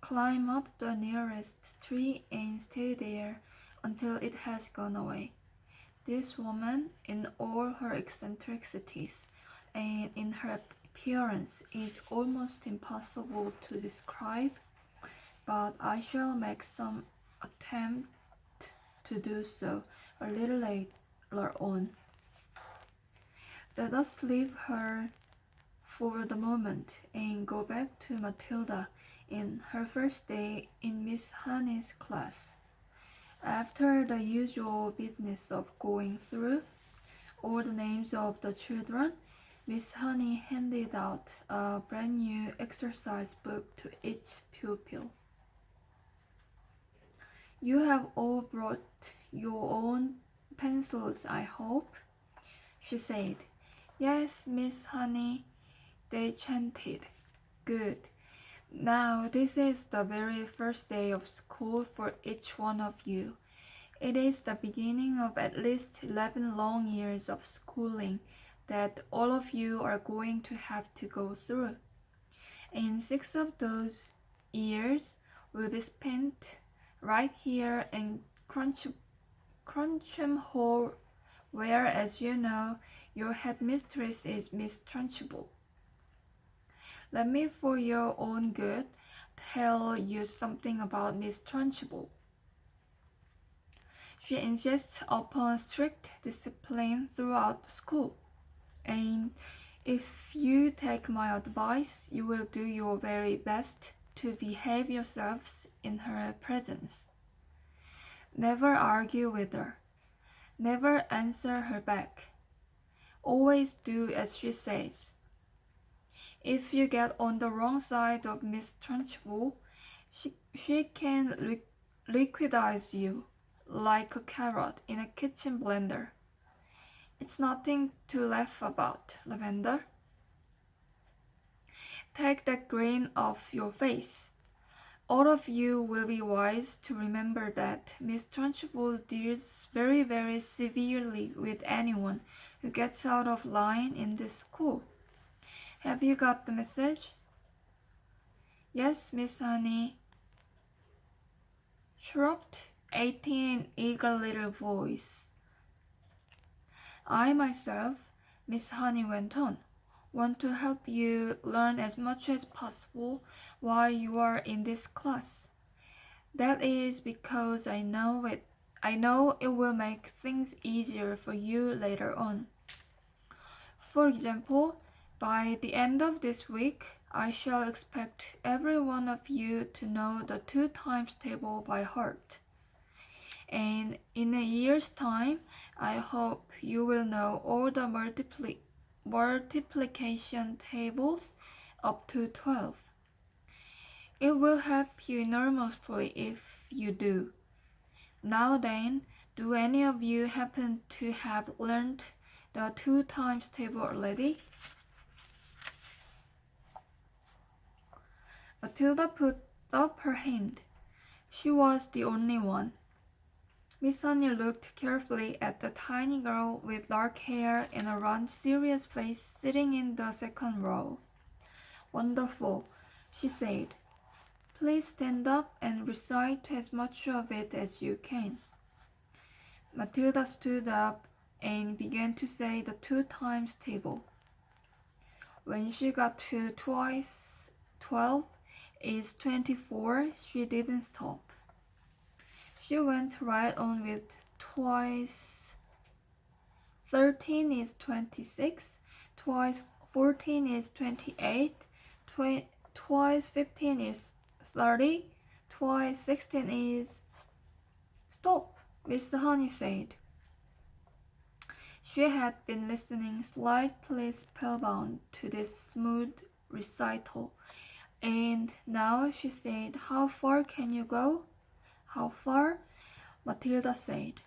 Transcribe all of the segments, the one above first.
Climb up the nearest tree and stay there until it has gone away. This woman, in all her eccentricities and in her appearance, is almost impossible to describe, but I shall make some attempt to do so a little later on. Let us leave her for the moment and go back to Matilda in her first day in Miss Honey's class. After the usual business of going through all the names of the children, Miss Honey handed out a brand new exercise book to each pupil. You have all brought your own pencils, I hope, she said. Yes, Miss Honey, they chanted. Good. Now, this is the very first day of school for each one of you. It is the beginning of at least 11 long years of schooling that all of you are going to have to go through. And 6 of those years will be spent right here in Cruncham Hall, where, as you know, your headmistress is Miss Trunchbull. Let me, for your own good, tell you something about Miss Trunchbull. She insists upon strict discipline throughout the school, and if you take my advice, you will do your very best to behave yourselves in her presence. Never argue with her. Never answer her back. Always do as she says. If you get on the wrong side of Miss Trunchbull, she can liquidize you like a carrot in a kitchen blender. It's nothing to laugh about, Lavender. Take that grin off your face. All of you will be wise to remember that Miss Trunchbull deals very, very severely with anyone who gets out of line in this school. Have you got the message? Yes, Miss Honey, chirruped 18 eager little voice. I myself, Miss Honey went on, want to help you learn as much as possible while you are in this class. That is because I know it will make things easier for you later on. For example, by the end of this week, I shall expect every one of you to know the 2 times table by heart. And in a year's time, I hope you will know all the multiplication tables up to 12. It will help you enormously if you do. Now then, do any of you happen to have learned the 2 times table already? Matilda put up her hand. She was the only one. Miss Honey looked carefully at the tiny girl with dark hair and a round, serious face sitting in the second row. Wonderful, she said. Please stand up and recite as much of it as you can. Matilda stood up and began to say the 2 times table. When she got to twice 12 is 24, she didn't stop. She went right on with twice 13 is 26, twice 14 is 28, twice 15 is 30, twice 16 is... Stop, Miss Honey said. She had been listening slightly spellbound to this smooth recital, and now she said, How far can you go? How far? Matilda said.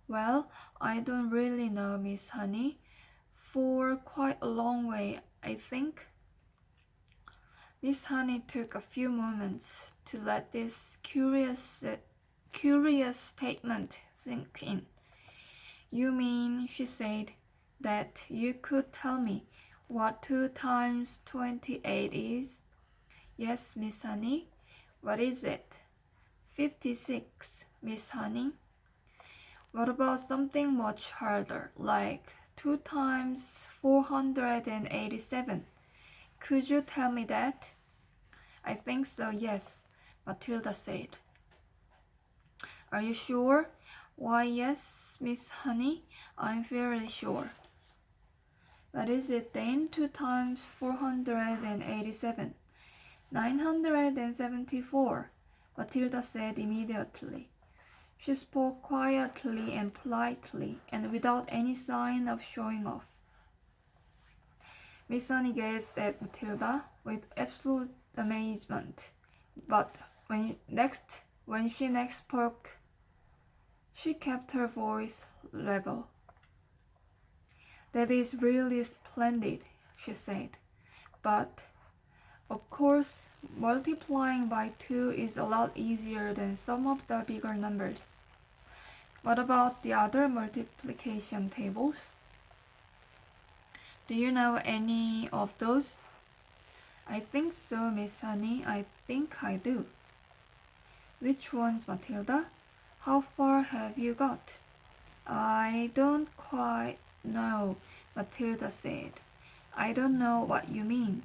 Well, I don't really know, Miss Honey. For quite a long way, I think. Miss Honey took a few moments to let this curious statement sink in. You mean, she said, that you could tell me what 2 times 28 is? Yes, Miss Honey. What is it? 56, Miss Honey. What about something much harder, like 2 times 487? Could you tell me that? I think so, yes, Matilda said. Are you sure? Why, yes, Miss Honey, I'm fairly sure. What is it then? 2 times 487. 974, Matilda said immediately. She spoke quietly and politely, and without any sign of showing off. Miss Honey gazed at Matilda with absolute amazement, but when she next spoke, she kept her voice level. That is really splendid, she said, but of course, multiplying by 2 is a lot easier than some of the bigger numbers. What about the other multiplication tables? Do you know any of those? I think so, Miss Honey. I think I do. Which ones, Matilda? How far have you got? I don't quite know, Matilda said. I don't know what you mean.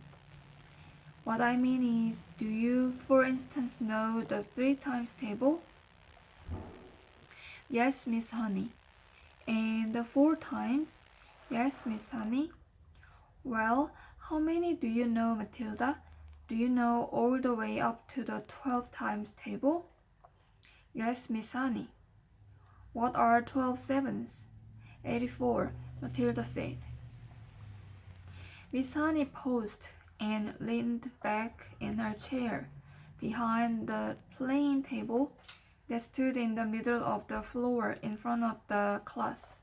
What I mean is, do you, for instance, know the 3 times table? Yes, Miss Honey. And the 4 times? Yes, Miss Honey. Well, how many do you know, Matilda? Do you know all the way up to the 12 times table? Yes, Miss Honey. What are 12 sevens? 84, Matilda said. Miss Honey paused and leaned back in her chair behind the playing table that stood in the middle of the floor in front of the class.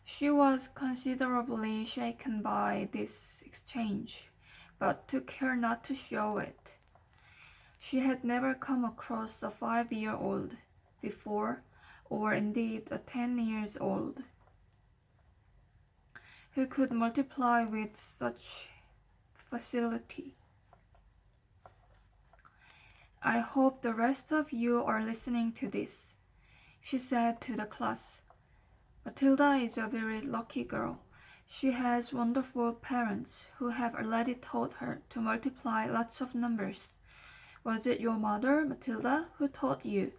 She was considerably shaken by this exchange, but took care not to show it. She had never come across a 5-year-old before, or indeed a 10-year-old, who could multiply with such facility. I hope the rest of you are listening to this, she said to the class. Matilda is a very lucky girl. She has wonderful parents who have already taught her to multiply lots of numbers. Was it your mother, Matilda, who taught you?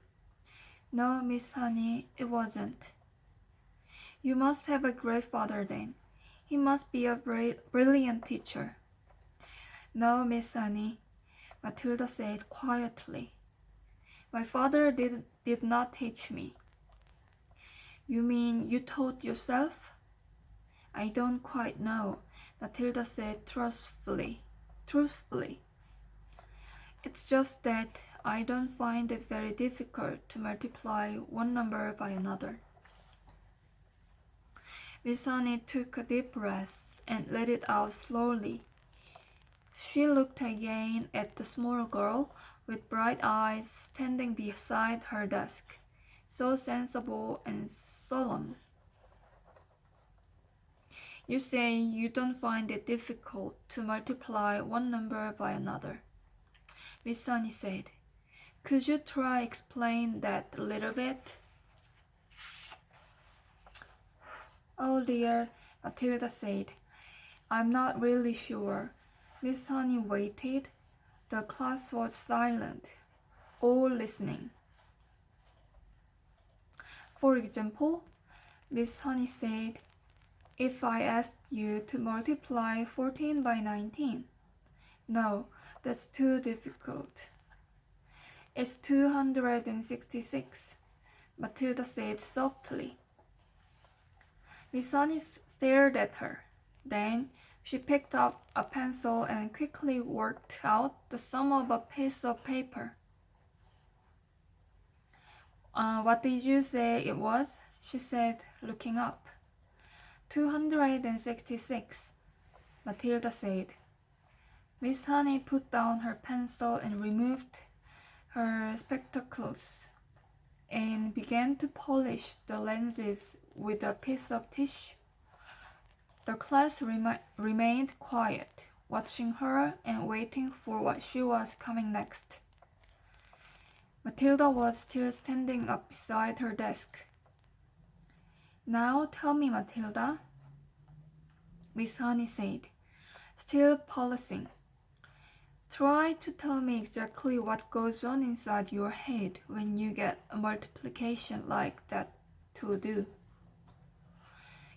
No, Miss Honey, it wasn't. You must have a great father then. He must be a brilliant teacher. No, Miss Honey, Matilda said quietly. My father did not teach me. You mean you taught yourself? I don't quite know, Matilda said truthfully. It's just that I don't find it very difficult to multiply one number by another. Miss Honey took a deep breath and let it out slowly. She looked again at the small girl with bright eyes standing beside her desk, so sensible and solemn. You say you don't find it difficult to multiply one number by another, Miss Honey said. Could you try explain that a little bit? Oh dear, Matilda said. I'm not really sure. Miss Honey waited. The class was silent, all listening. For example, Miss Honey said, if I asked you to multiply 14 by 19. No, that's too difficult. It's 266, Matilda said softly. Miss Honey stared at her. Then she picked up a pencil and quickly worked out the sum of a piece of paper. What did you say it was? She said, looking up. 266, Matilda said. Miss Honey put down her pencil and removed her spectacles and began to polish the lenses with a piece of tissue. The class remained quiet. watching her and waiting for what she was coming next. Matilda was still standing up beside her desk. "Now tell me, Matilda," Miss Honey said, still polishing. "Try to tell me exactly what goes on inside your head when you get a multiplication like that to do.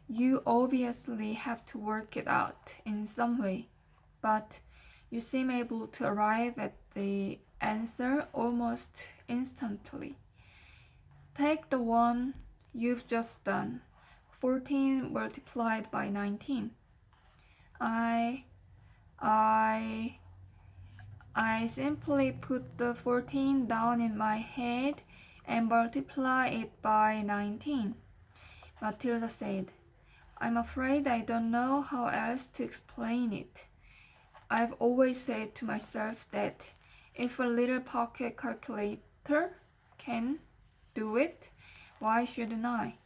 You obviously have to work it out in some way, but you seem able to arrive at the answer almost instantly. Take the one you've just done, 14 multiplied by 19. I simply put the 14 down in my head and multiply it by 19, Matilda said. "I'm afraid I don't know how else to explain it. I've always said to myself that if a little pocket calculator can do it, why shouldn't I?"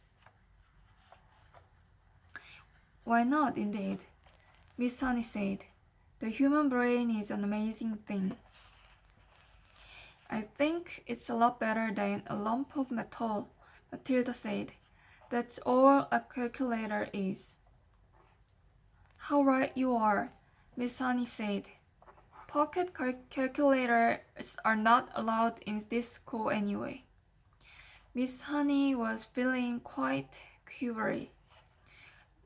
"Why not, indeed?" Miss Honey said. "The human brain is an amazing thing." "I think it's a lot better than a lump of metal," Matilda said. "That's all a calculator is." "How right you are," Miss Honey said. "Pocket calculators are not allowed in this school anyway." Miss Honey was feeling quite quivery.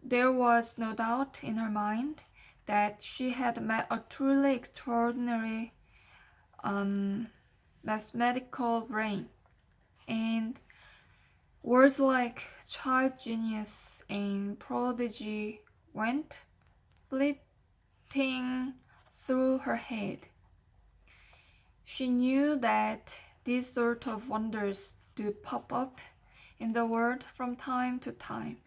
There was no doubt in her mind that she had met a truly extraordinary mathematical brain, and words like child genius and prodigy went flitting through her head. She knew that these sort of wonders do pop up in the world from time to time,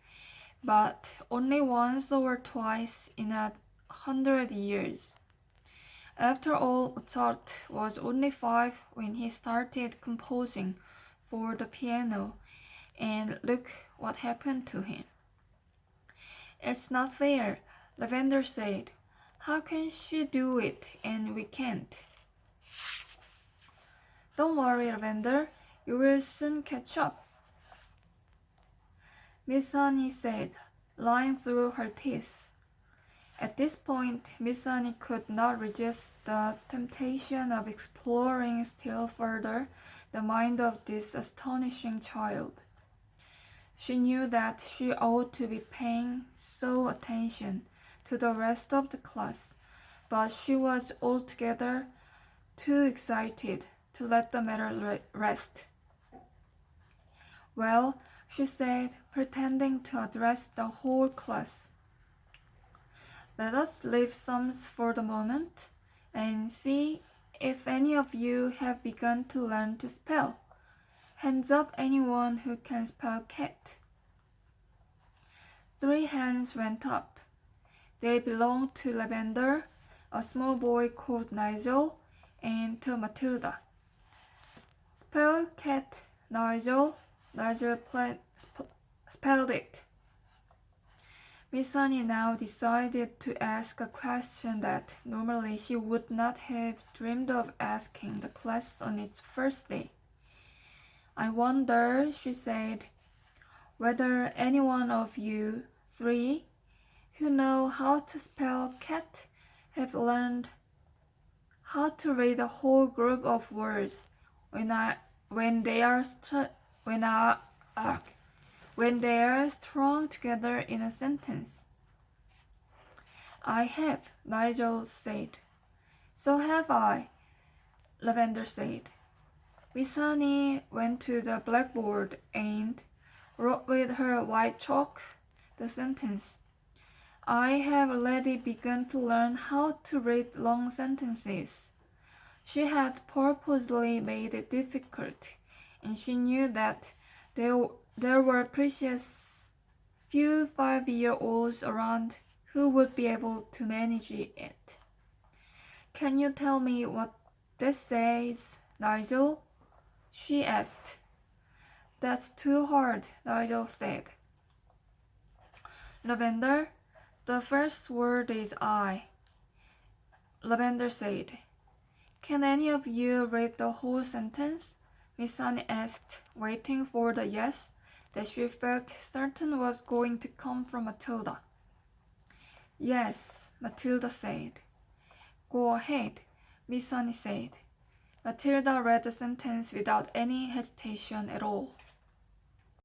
but only once or twice in 100 years. After all, Mozart was only 5 when he started composing for the piano, and look what happened to him. "It's not fair," Lavender said. "How can she do it and we can't?" "Don't worry, Lavender, you will soon catch up," Miss Honey said, lying through her teeth. At this point, Miss Honey could not resist the temptation of exploring still further the mind of this astonishing child. She knew that she ought to be paying sole attention to the rest of the class, but she was altogether too excited to let the matter rest. "Well," she said, pretending to address the whole class, "let us leave sums for the moment, and see if any of you have begun to learn to spell. Hands up anyone who can spell cat." 3 hands went up. They belonged to Lavender, a small boy called Nigel, and to Matilda. "Spell cat, Nigel." Nigel spelled it. Miss Honey now decided to ask a question that normally she would not have dreamed of asking the class on its first day. "I wonder," she said, "whether any one of you 3 who know how to spell cat have learned how to read a whole group of words when they are strung together in a sentence." "I have," Nigel said. "So have I," Lavender said. Miss Honey went to the blackboard and wrote with her white chalk the sentence, "I have already begun to learn how to read long sentences." She had purposely made it difficult, and she knew that there were precious few 5-year-olds around who would be able to manage it. "Can you tell me what this says, Nigel?" she asked. "That's too hard," Nigel said. "Lavender, the first word is I." Lavender said. Can any of you read the whole sentence? Miss Sunny asked, waiting for the yes that she felt certain was going to come from Matilda. Yes, Matilda said. Go ahead, Miss Sunny said. Matilda read the sentence without any hesitation at all.